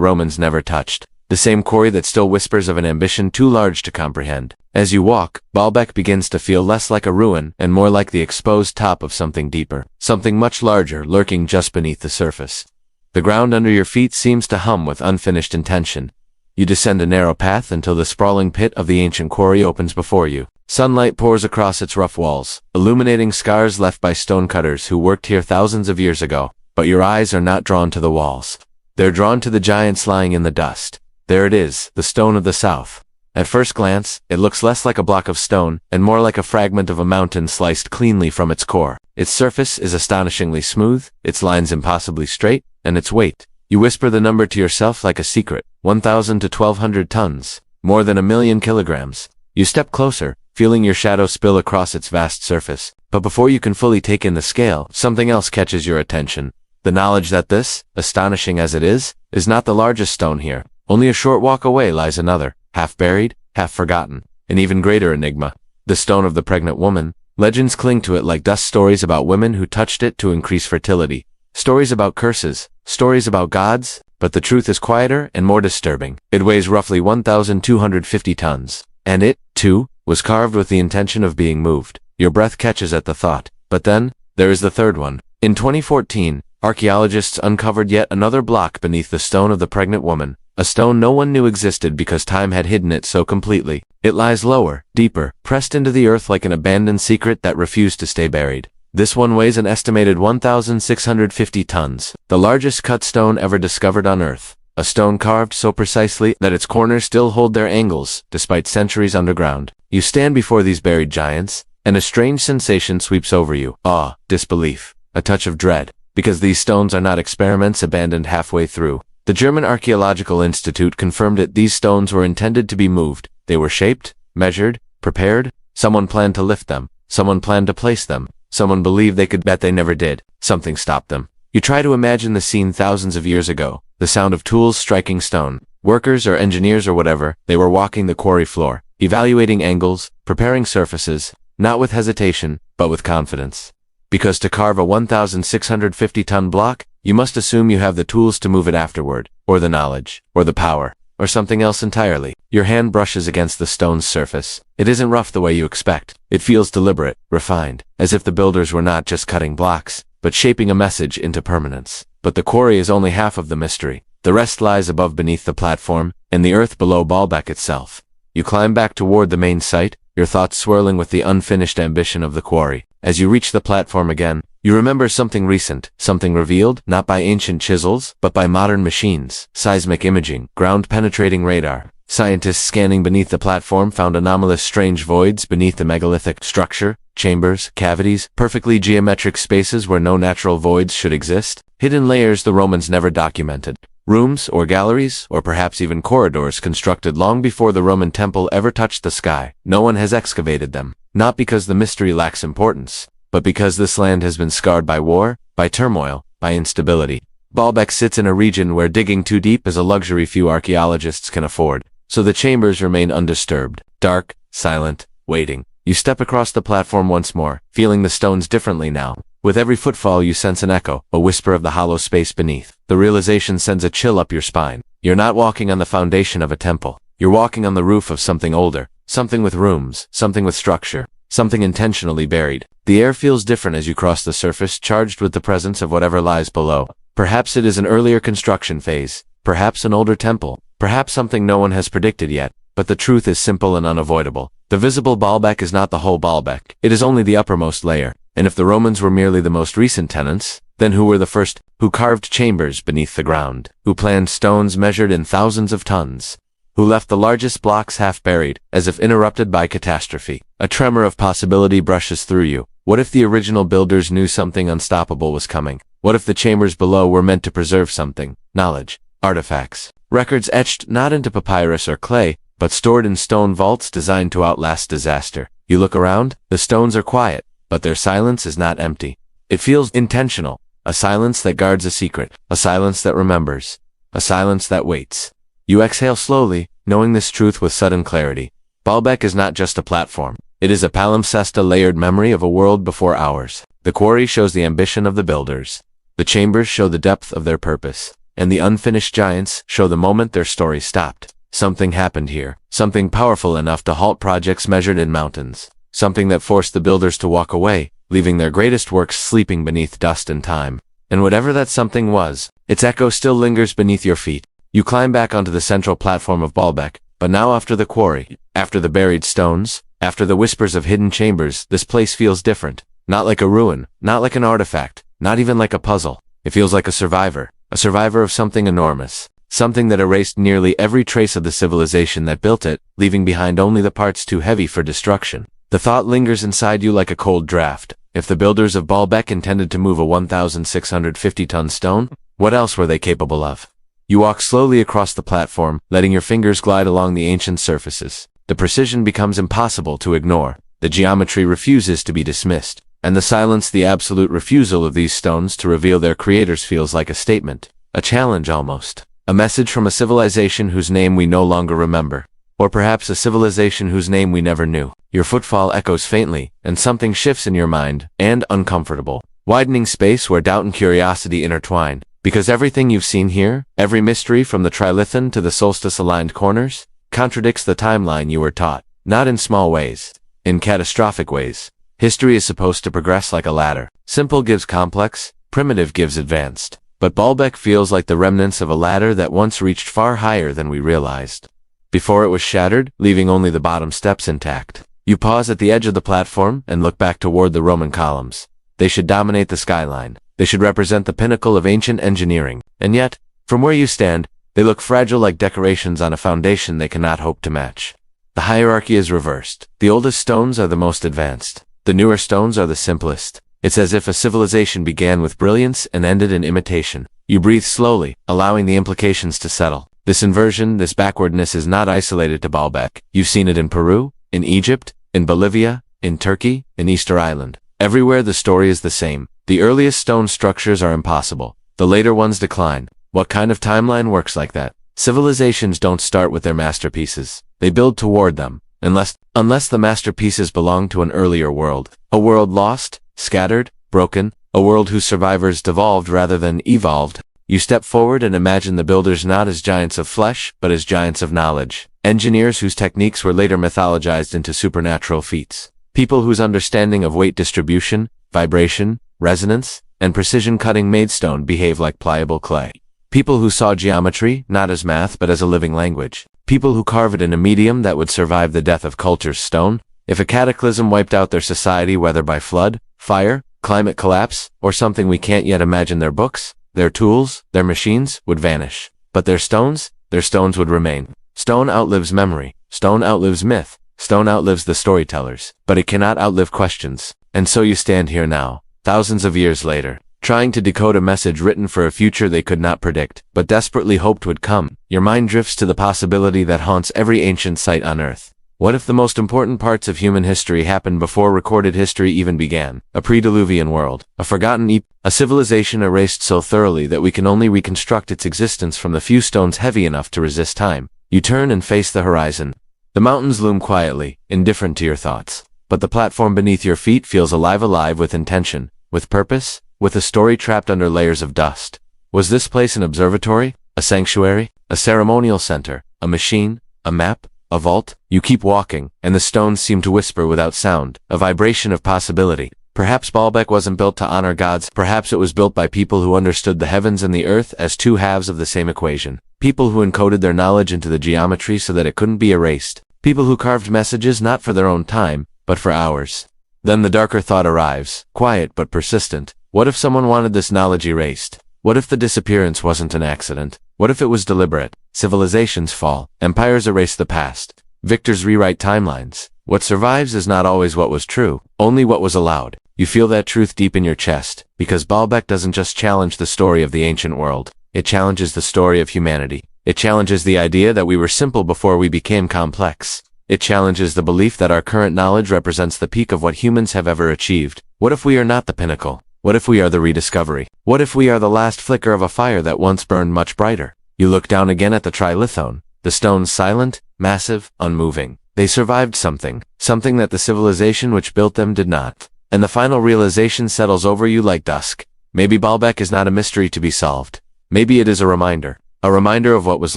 Romans never touched, the same quarry that still whispers of an ambition too large to comprehend. As you walk, Baalbek begins to feel less like a ruin and more like the exposed top of something deeper, something much larger lurking just beneath the surface. The ground under your feet seems to hum with unfinished intention. You descend a narrow path until the sprawling pit of the ancient quarry opens before you. Sunlight pours across its rough walls, illuminating scars left by stonecutters who worked here thousands of years ago. But your eyes are not drawn to the walls. They're drawn to the giants lying in the dust. There it is, the stone of the south. At first glance, it looks less like a block of stone and more like a fragment of a mountain sliced cleanly from its core. Its surface is astonishingly smooth, its lines impossibly straight, and its weight. You whisper the number to yourself like a secret, 1,000 to 1,200 tons, more than 1,000,000 kilograms. You step closer, feeling your shadow spill across its vast surface. But before you can fully take in the scale, something else catches your attention. The knowledge that this, astonishing as it is not the largest stone here. Only a short walk away lies another, half buried, half forgotten, an even greater enigma. The stone of the pregnant woman. Legends cling to it like dust, stories about women who touched it to increase fertility. Stories about curses, stories about gods, but the truth is quieter and more disturbing. It weighs roughly 1,250 tons. And it, too, was carved with the intention of being moved. Your breath catches at the thought. But then, there is the third one. In 2014, archaeologists uncovered yet another block beneath the stone of the pregnant woman, a stone no one knew existed because time had hidden it so completely. It lies lower, deeper, pressed into the earth like an abandoned secret that refused to stay buried. This one weighs an estimated 1,650 tons, the largest cut stone ever discovered on Earth. A stone carved so precisely that its corners still hold their angles, despite centuries underground. You stand before these buried giants, and a strange sensation sweeps over you. Awe, disbelief, a touch of dread. Because these stones are not experiments abandoned halfway through. The German Archaeological Institute confirmed it. These stones were intended to be moved. They were shaped, measured, prepared. Someone planned to lift them. Someone planned to place them. Someone believed they could, bet they never did. Something stopped them. You try to imagine the scene thousands of years ago. The sound of tools striking stone. Workers or engineers or whatever, they were walking the quarry floor, evaluating angles, preparing surfaces, not with hesitation, but with confidence. Because to carve a 1,650-ton block, you must assume you have the tools to move it afterward, or the knowledge, or the power, or something else entirely. Your hand brushes against the stone's surface. It isn't rough the way you expect. It feels deliberate, refined, as if the builders were not just cutting blocks, but shaping a message into permanence. But the quarry is only half of the mystery. The rest lies above beneath the platform, and the earth below Baalbek itself. You climb back toward the main site, your thoughts swirling with the unfinished ambition of the quarry. As you reach the platform again, you remember something recent, something revealed, not by ancient chisels, but by modern machines, seismic imaging, ground-penetrating radar, Scientists scanning beneath the platform found anomalous strange voids beneath the megalithic structure, chambers, cavities, perfectly geometric spaces where no natural voids should exist, hidden layers the Romans never documented, rooms or galleries or perhaps even corridors constructed long before the Roman temple ever touched the sky. No one has excavated them, not because the mystery lacks importance, but because this land has been scarred by war, by turmoil, by instability. Baalbek sits in a region where digging too deep is a luxury few archaeologists can afford, so the chambers remain undisturbed, dark, silent, waiting. You step across the platform once more, feeling the stones differently now. With every footfall you sense an echo, a whisper of the hollow space beneath. The realization sends a chill up your spine. You're not walking on the foundation of a temple. You're walking on the roof of something older, something with rooms, something with structure, something intentionally buried. The air feels different as you cross the surface, charged with the presence of whatever lies below. Perhaps it is an earlier construction phase, perhaps an older temple, perhaps something no one has predicted yet, but the truth is simple and unavoidable. The visible Baalbek is not the whole Baalbek. It is only the uppermost layer. And if the Romans were merely the most recent tenants, then who were the first? Who carved chambers beneath the ground? Who planned stones measured in thousands of tons? Who left the largest blocks half buried, as if interrupted by catastrophe? A tremor of possibility brushes through you. What if the original builders knew something unstoppable was coming? What if the chambers below were meant to preserve something? Knowledge, artifacts, records etched not into papyrus or clay, but stored in stone vaults designed to outlast disaster. You look around, the stones are quiet, but their silence is not empty. It feels intentional, a silence that guards a secret, a silence that remembers, a silence that waits. You exhale slowly, knowing this truth with sudden clarity. Baalbek is not just a platform. It is a palimpsest, a layered memory of a world before ours. The quarry shows the ambition of the builders. The chambers show the depth of their purpose. And the unfinished giants show the moment their story stopped. Something happened here, something powerful enough to halt projects measured in mountains, something that forced the builders to walk away, leaving their greatest works sleeping beneath dust and time. And whatever that something was, its echo still lingers beneath your feet. You climb back onto the central platform of Baalbek, but now after the quarry, after the buried stones, after the whispers of hidden chambers, this place feels different. Not like a ruin, not like an artifact, not even like a puzzle. It feels like a survivor of something enormous, something that erased nearly every trace of the civilization that built it, leaving behind only the parts too heavy for destruction. The thought lingers inside you like a cold draft. If the builders of Baalbek intended to move a 1,650-ton stone, what else were they capable of? You walk slowly across the platform, letting your fingers glide along the ancient surfaces. The precision becomes impossible to ignore. The geometry refuses to be dismissed. And the silence, the absolute refusal of these stones to reveal their creators, feels like a statement, a challenge almost, a message from a civilization whose name we no longer remember, or perhaps a civilization whose name we never knew. Your footfall echoes faintly, and something shifts in your mind, and uncomfortable, widening space where doubt and curiosity intertwine, because everything you've seen here, every mystery from the Trilithon to the solstice-aligned corners, contradicts the timeline you were taught, not in small ways, in catastrophic ways. History is supposed to progress like a ladder. Simple gives complex, primitive gives advanced. But Baalbek feels like the remnants of a ladder that once reached far higher than we realized. Before it was shattered, leaving only the bottom steps intact. You pause at the edge of the platform and look back toward the Roman columns. They should dominate the skyline. They should represent the pinnacle of ancient engineering. And yet, from where you stand, they look fragile like decorations on a foundation they cannot hope to match. The hierarchy is reversed. The oldest stones are the most advanced. The newer stones are the simplest. It's as if a civilization began with brilliance and ended in imitation. You breathe slowly, allowing the implications to settle. This inversion, this backwardness is not isolated to Baalbek. You've seen it in Peru, in Egypt, in Bolivia, in Turkey, in Easter Island. Everywhere the story is the same. The earliest stone structures are impossible. The later ones decline. What kind of timeline works like that? Civilizations don't start with their masterpieces. They build toward them. Unless the masterpieces belong to an earlier world. A world lost, scattered, broken, a world whose survivors devolved rather than evolved. You step forward and imagine the builders not as giants of flesh, but as giants of knowledge. Engineers whose techniques were later mythologized into supernatural feats. People whose understanding of weight distribution, vibration, resonance, and precision cutting made stone behave like pliable clay. People who saw geometry, not as math but as a living language. People who carve it in a medium that would survive the death of culture's stone. If a cataclysm wiped out their society, whether by flood, fire, climate collapse, or something we can't yet imagine, their books, their tools, their machines would vanish. But their stones would remain. Stone outlives memory. Stone outlives myth. Stone outlives the storytellers. But it cannot outlive questions. And so you stand here now, thousands of years later, trying to decode a message written for a future they could not predict, but desperately hoped would come. Your mind drifts to the possibility that haunts every ancient site on Earth. What if the most important parts of human history happened before recorded history even began? A pre-Diluvian world, a forgotten a civilization erased so thoroughly that we can only reconstruct its existence from the few stones heavy enough to resist time. You turn and face the horizon. The mountains loom quietly, indifferent to your thoughts. But the platform beneath your feet feels alive with intention, with purpose, with a story trapped under layers of dust. Was this place an observatory, a sanctuary, a ceremonial center, a machine, a map, a vault? You keep walking, and the stones seem to whisper without sound, a vibration of possibility. Perhaps Baalbek wasn't built to honor gods. Perhaps it was built by people who understood the heavens and the earth as two halves of the same equation. People who encoded their knowledge into the geometry so that it couldn't be erased. People who carved messages not for their own time, but for ours. Then the darker thought arrives, quiet but persistent. What if someone wanted this knowledge erased? What if the disappearance wasn't an accident? What if it was deliberate? Civilizations fall. Empires erase the past. Victors rewrite timelines. What survives is not always what was true, only what was allowed. You feel that truth deep in your chest, because Baalbek doesn't just challenge the story of the ancient world. It challenges the story of humanity. It challenges the idea that we were simple before we became complex. It challenges the belief that our current knowledge represents the peak of what humans have ever achieved. What if we are not the pinnacle? What if we are the rediscovery? What if we are the last flicker of a fire that once burned much brighter? You look down again at the Trilithon, the stones silent, massive, unmoving. They survived something that the civilization which built them did not. And the final realization settles over you like dusk. Maybe Baalbek is not a mystery to be solved. Maybe it is a reminder of what was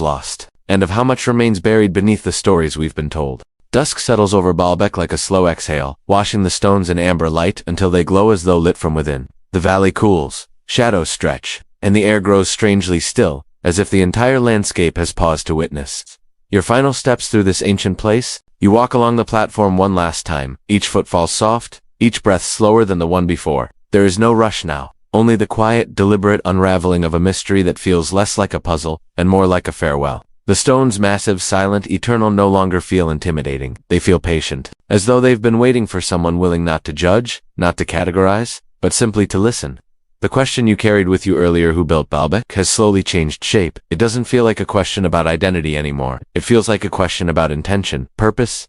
lost, and of how much remains buried beneath the stories we've been told. Dusk settles over Baalbek like a slow exhale, washing the stones in amber light until they glow as though lit from within. The valley cools, shadows stretch, and the air grows strangely still, as if the entire landscape has paused to witness. Your final steps through this ancient place, you walk along the platform one last time, each foot falls soft, each breath slower than the one before. There is no rush now, only the quiet, deliberate unraveling of a mystery that feels less like a puzzle and more like a farewell. The stones, massive, silent, eternal, no longer feel intimidating. They feel patient, as though they've been waiting for someone willing not to judge, not to categorize, but simply to listen. The question you carried with you earlier, who built Baalbek, has slowly changed shape. It doesn't feel like a question about identity anymore. It feels like a question about intention, purpose.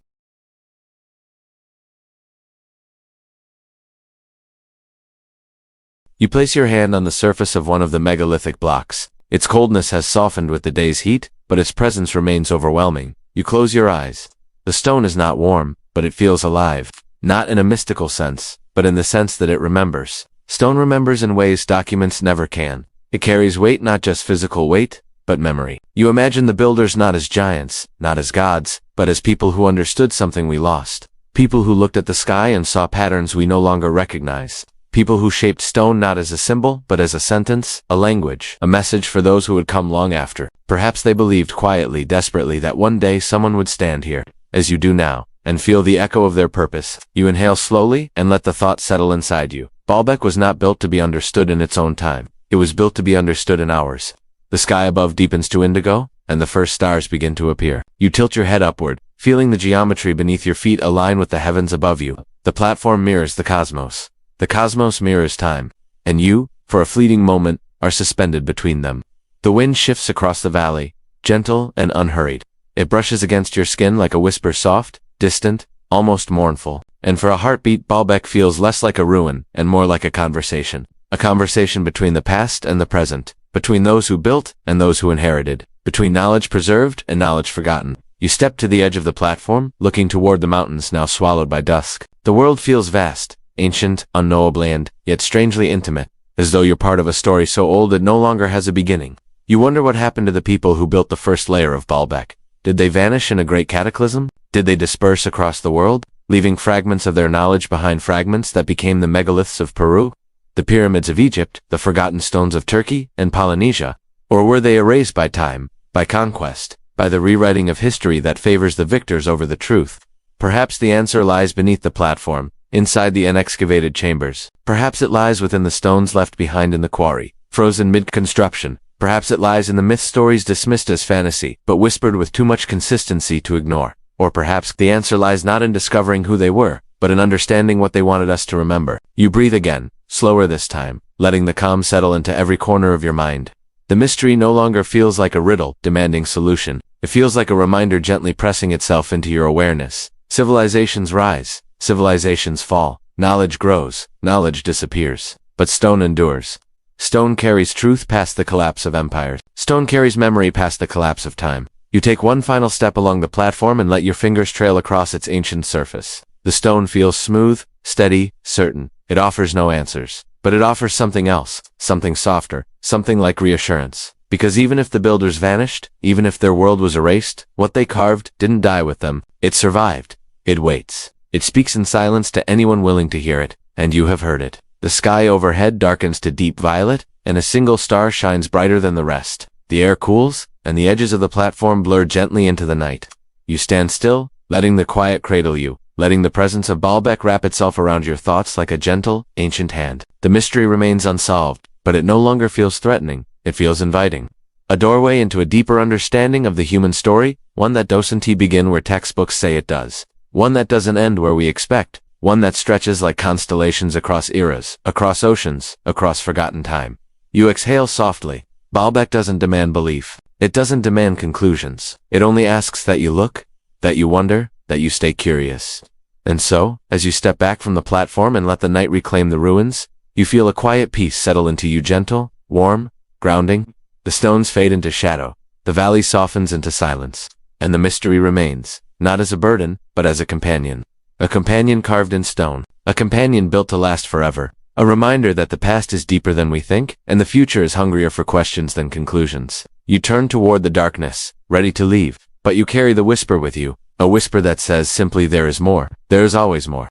You place your hand on the surface of one of the megalithic blocks. Its coldness has softened with the day's heat, but its presence remains overwhelming. You close your eyes. The stone is not warm, but it feels alive. Not in a mystical sense, but in the sense that it remembers. Stone remembers in ways documents never can. It carries weight, not just physical weight, but memory. You imagine the builders not as giants, not as gods, but as people who understood something we lost. People who looked at the sky and saw patterns we no longer recognize. People who shaped stone not as a symbol, but as a sentence, a language, a message for those who would come long after. Perhaps they believed quietly, desperately, that one day someone would stand here, as you do now, and feel the echo of their purpose. You inhale slowly and let the thought settle inside you. Baalbek was not built to be understood in its own time. It was built to be understood in ours. The sky above deepens to indigo, and the first stars begin to appear. You tilt your head upward, feeling the geometry beneath your feet align with the heavens above you. The platform mirrors the cosmos. The cosmos mirrors time, and you, for a fleeting moment, are suspended between them. The wind shifts across the valley, gentle and unhurried. It brushes against your skin like a whisper, soft, distant, almost mournful. And for a heartbeat, Baalbek feels less like a ruin and more like a conversation. A conversation between the past and the present, between those who built and those who inherited, between knowledge preserved and knowledge forgotten. You step to the edge of the platform, looking toward the mountains now swallowed by dusk. The world feels vast, ancient, unknowable, and yet strangely intimate, as though you're part of a story so old it no longer has a beginning. You wonder what happened to the people who built the first layer of Baalbek. Did they vanish in a great cataclysm? Did they disperse across the world, leaving fragments of their knowledge behind, fragments that became the megaliths of Peru, the pyramids of Egypt, the forgotten stones of Turkey and Polynesia? Or were they erased by time, by conquest, by the rewriting of history that favors the victors over the truth? Perhaps the answer lies beneath the platform, inside the unexcavated chambers. Perhaps it lies within the stones left behind in the quarry, frozen mid-construction, Perhaps it lies in the myth stories dismissed as fantasy, but whispered with too much consistency to ignore. Or perhaps the answer lies not in discovering who they were, but in understanding what they wanted us to remember. You breathe again, slower this time, letting the calm settle into every corner of your mind. The mystery no longer feels like a riddle, demanding solution. It feels like a reminder gently pressing itself into your awareness. Civilizations rise, civilizations fall. Knowledge grows, knowledge disappears. But stone endures. Stone carries truth past the collapse of empires. Stone carries memory past the collapse of time. You take one final step along the platform and let your fingers trail across its ancient surface. The stone feels smooth, steady, certain. It offers no answers. But it offers something else, something softer, something like reassurance. Because even if the builders vanished, even if their world was erased, what they carved didn't die with them. It survived. It waits. It speaks in silence to anyone willing to hear it, and you have heard it. The sky overhead darkens to deep violet, and a single star shines brighter than the rest. The air cools, and the edges of the platform blur gently into the night. You stand still, letting the quiet cradle you, letting the presence of Baalbek wrap itself around your thoughts like a gentle, ancient hand. The mystery remains unsolved, but it no longer feels threatening. It feels inviting. A doorway into a deeper understanding of the human story, one that doesn't begin where textbooks say it does. One that doesn't end where we expect. One that stretches like constellations across eras, across oceans, across forgotten time. You exhale softly. Baalbek doesn't demand belief. It doesn't demand conclusions. It only asks that you look, that you wonder, that you stay curious. And so, as you step back from the platform and let the night reclaim the ruins, you feel a quiet peace settle into you, gentle, warm, grounding. The stones fade into shadow. The valley softens into silence. And the mystery remains, not as a burden, but as a companion. A companion carved in stone. A companion built to last forever. A reminder that the past is deeper than we think, and the future is hungrier for questions than conclusions. You turn toward the darkness, ready to leave, but you carry the whisper with you, a whisper that says simply there is more. There is always more.